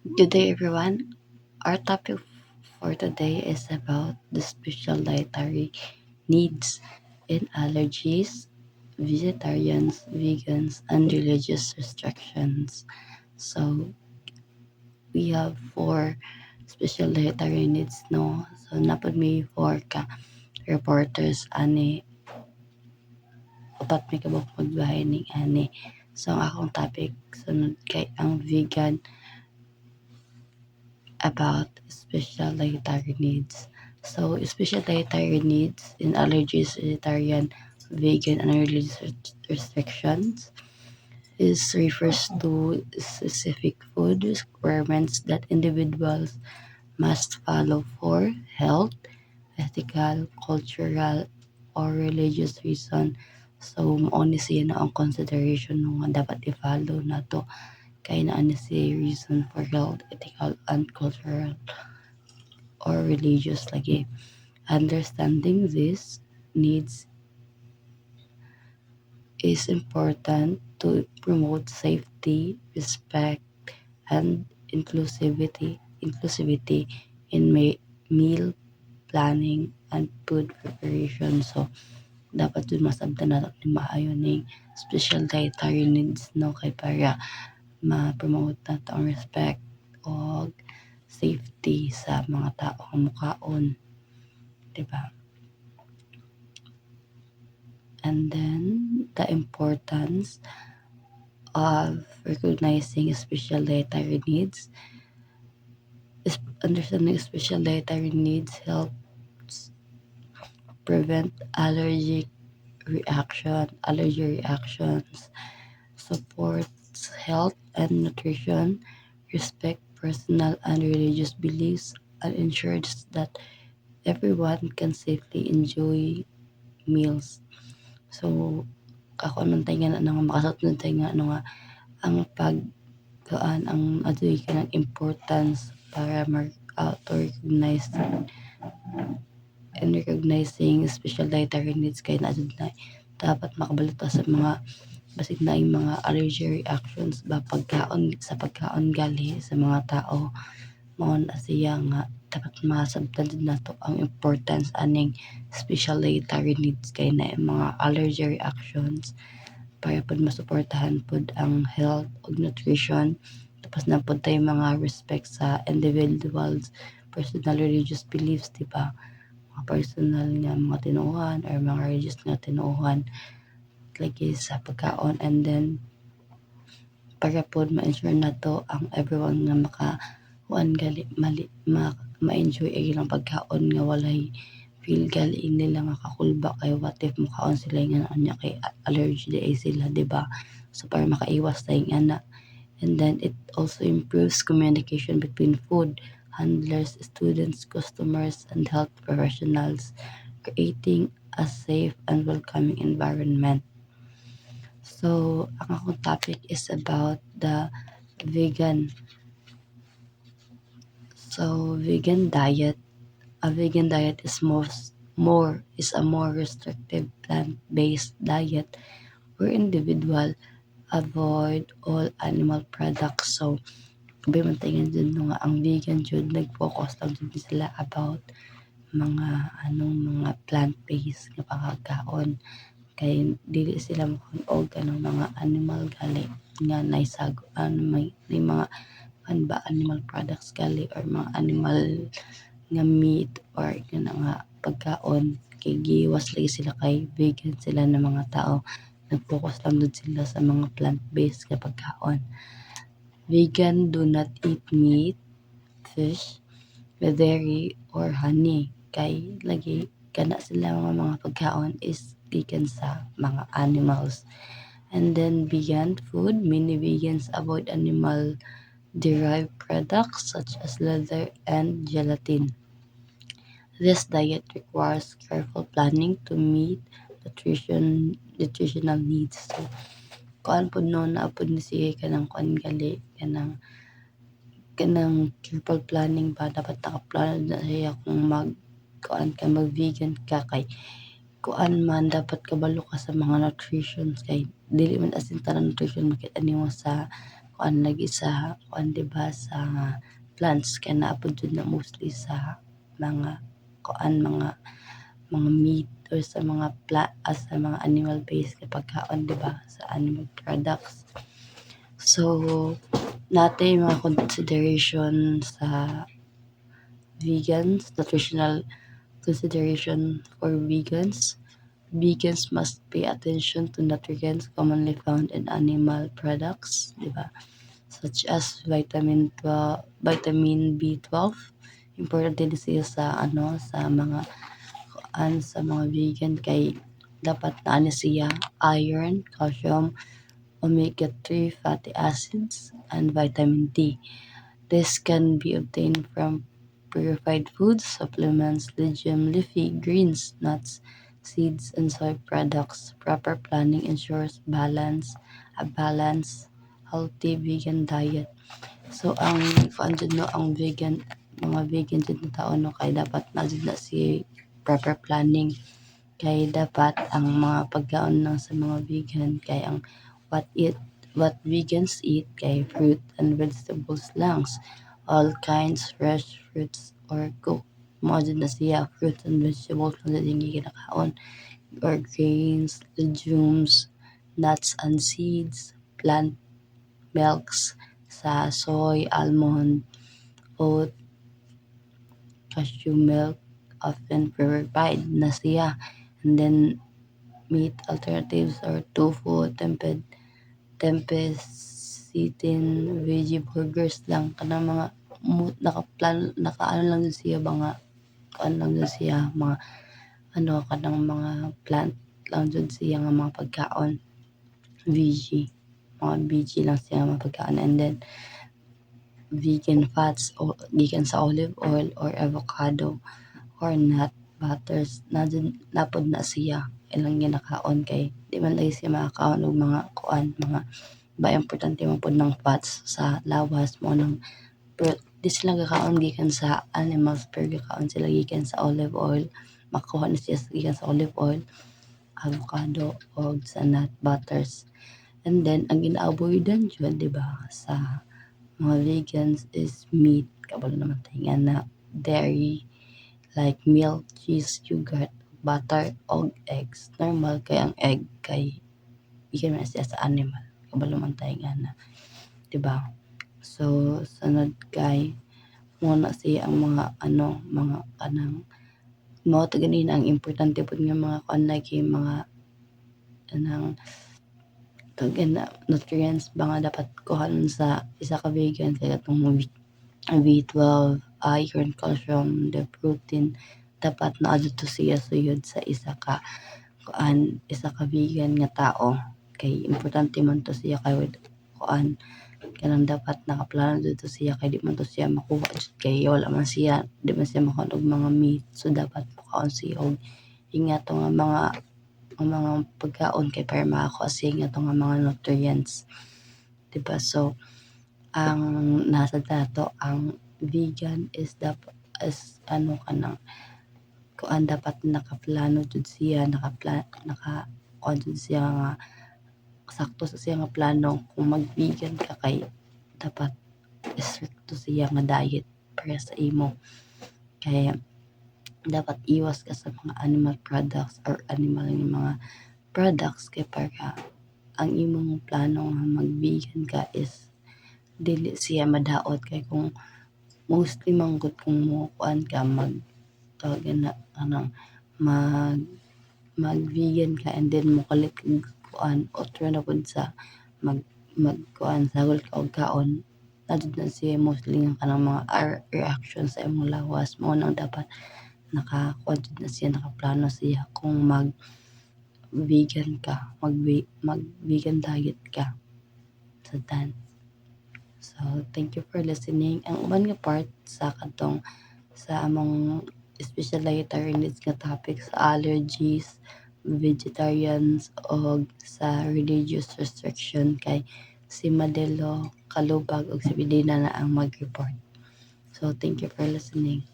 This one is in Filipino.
Good day, everyone. Our topic for today is about the special dietary needs in allergies, vegetarians, vegans, and religious restrictions. So, we have four special dietary needs, no? So, napod may four ka reporters, ani, upat may kabuk magbahay ni ani. So, ang akong topic, sunod kay ang vegan about special dietary needs. So, special dietary needs in allergies, vegetarian, vegan, and religious restrictions is refers to specific food requirements that individuals must follow for health, ethical, cultural, or religious reason. So, mauni siya na ang consideration ng dapat i-follow na to kay na siya reason for health, ethical, and cultural or religious lagi. Understanding these needs is important to promote safety, respect, and inclusivity in meal planning and food preparation. So, dapat dun masabtan natin ni maayo ning special dietary needs, no, kay para ma-promote nato ang respect o safety sa mga tao ang mukaon, diba? And then the importance of recognizing special dietary needs is understanding special dietary needs helps prevent allergy reactions, supports health and nutrition, respect personal and religious beliefs, and ensures that everyone can safely enjoy meals. So, ako nung tayo nga nga makasot nung tayo nga nga ang pagkaan ang adoy ka ng importance para to recognize and recognizing special dietary needs kay na dapat makabalita sa mga basig na yung mga allergy reactions ba pagkaon gali sa mga tao mao na siya nga dapat masabtan din nato ang importance aning special dietary needs kay na yung mga allergy reactions para pod masuportahan pod ang health ug nutrition tapos na pod tayo mga respect sa individuals personal religious beliefs, di ba? Mga personal nga mga tinuohan or mga religious nga tinuohan lagi sa pagkaon and then para pod ma-ensure nato ang everyone nga makakuan gali ma-enjoy ang ilang pagkaon nga walay feel gali nila nga kakulba kay what if mukaon sila nga anya kay allergy di sila, di ba? So para makaiwas tayong ana. And then it also improves communication between food handlers, students, customers, and health professionals, creating a safe and welcoming environment. So, ang akong topic is about the vegan. So, vegan diet. A vegan diet is a more restrictive plant-based diet where individual avoid all animal products. So, kabay man tayo dun nga ang vegan jud nag-focus lang jud sila about mga plant-based nga pagkaon kay dili sila mokunog mga animal gali nga naisag may mga animal products gali or mga animal nga meat or nga pagkaon kay giwas lagi sila kay vegan sila na mga tao nag-focus lang dun sila sa mga plant-based nga pagkaon. Vegan do not eat meat, fish, dairy, or honey. Kay lagi kana sila mga pagkaon is gikan sa mga animals. And then beyond food, many vegans avoid animal derived products such as leather and gelatin. This diet requires careful planning to meet nutritional needs. So, kuan pud no na pud ni siya kanang kuan gali kanang careful planning ba dapat nakaplano na siya kung mag vegan ka kay kuan man dapat kabalo ka sa mga nutritions kay dili man as in tanan nutrition makita nimo sa kuan lagi sa kuan, 'di ba, sa plants kay naa pod jud na mostly sa mga kuan, mga meat or sa mga sa mga animal based nga pagkaon, 'di ba, sa animal products. So natay mga consideration sa vegans, nutritional consideration for vegans. Vegans must pay attention to nutrients commonly found in animal products, 'di ba? Such as vitamin B12. Importante din siya sa sa mga sa mga vegan kay dapat na siya iron, calcium, omega-3 fatty acids, and vitamin D. This can be obtained from purified foods, supplements, leafy greens, nuts, seeds, and soy products. Proper planning ensures a balanced, healthy vegan diet. So, kuan jud no, mga vegan jud na tao no, kay dapat na jud na si proper planning. Kay dapat ang mga pagkaon lang sa mga vegan kay ang what eat what vegans eat kay fruit and vegetables lang, all kinds fresh fruits or cooked mao jud na siya fruits and vegetables na din ginakaon, or grains, legumes, nuts and seeds, plant milks sa soy, almond, oat, cashew milk, often purified na siya. And then meat alternatives or tofu, tempeh, veggie burgers lang kanang mga nakaano lang din siya mga kuan lang din siya mga kanang mga plant lang jud siya nga mga pagkaon, mga veggie lang siya nga mga pagkaon. And then vegan fats o gikan sa olive oil or avocado or nut butters napod na siya ilang ginakaon kay di man lagi siya makakaon og mga kuan, mga ba importante man pod ng fats sa lawas mo nang pero di sila gakaon gikan sa animals pero gakaon sila gikan sa olive oil, makuha na siya gikan sa olive oil, avocado o sa nut butters. And then ang gina-avoidan jud, di ba, sa mga vegans is meat, kabalo naman tayo nga na dairy like milk, cheese, yogurt, butter, og eggs. Normal kay ang egg kay ikan man siya sa animal, kabalo man tayo nga na, di ba? So sunod kay muna siya ang mga mga kanang mao to ganin ang importante pud nga mga kuan lagi mga kanang nutrients ba nga dapat kuhanon sa isa ka vegan kay katong B12, iron, calcium, the protein dapat naa jud to siya suyod sa isa ka vegan nga tao kay importante man to siya kay kuan kanang dapat nakaplano jud to siya kay di man to siya makuha jud kay wala man siya di man siya makaon og mga meat, so dapat makaon siya og ingato nga mga pagkaon kay para makakuha siya ingato nga mga nutrients, diba? So ang nasa dato ang vegan is dapat as kanang kuan dapat nakaplano jud siya naka kuan jud siya nga sakto sa siya nga plano kung mag-vegan ka kay dapat stricto siya nga diet para sa imo kay dapat iwas ka sa mga animal products or animal nga mga products kay para ang imong plano nga mag-vegan ka is dili siya madaot kay kung mostly manggod kung mo kuan ka tawag na anang mag-vegan ka and then mo kalit kuan otro na pud sa kuan sagol ka og kaon adto na siya mostly nga kanang mga reaction sa imong lawas mo nang dapat nakakuan jud na siya nakaplano siya kung mag-vegan ka mag-vegan diet ka sa tan. So thank you for listening. Ang uban nga part sa kadtong sa among special dietary needs nga topic sa allergies, vegetarians o sa religious restriction kay si Madelo Kalubag ug si Bidina na ang mag-report. So thank you for listening.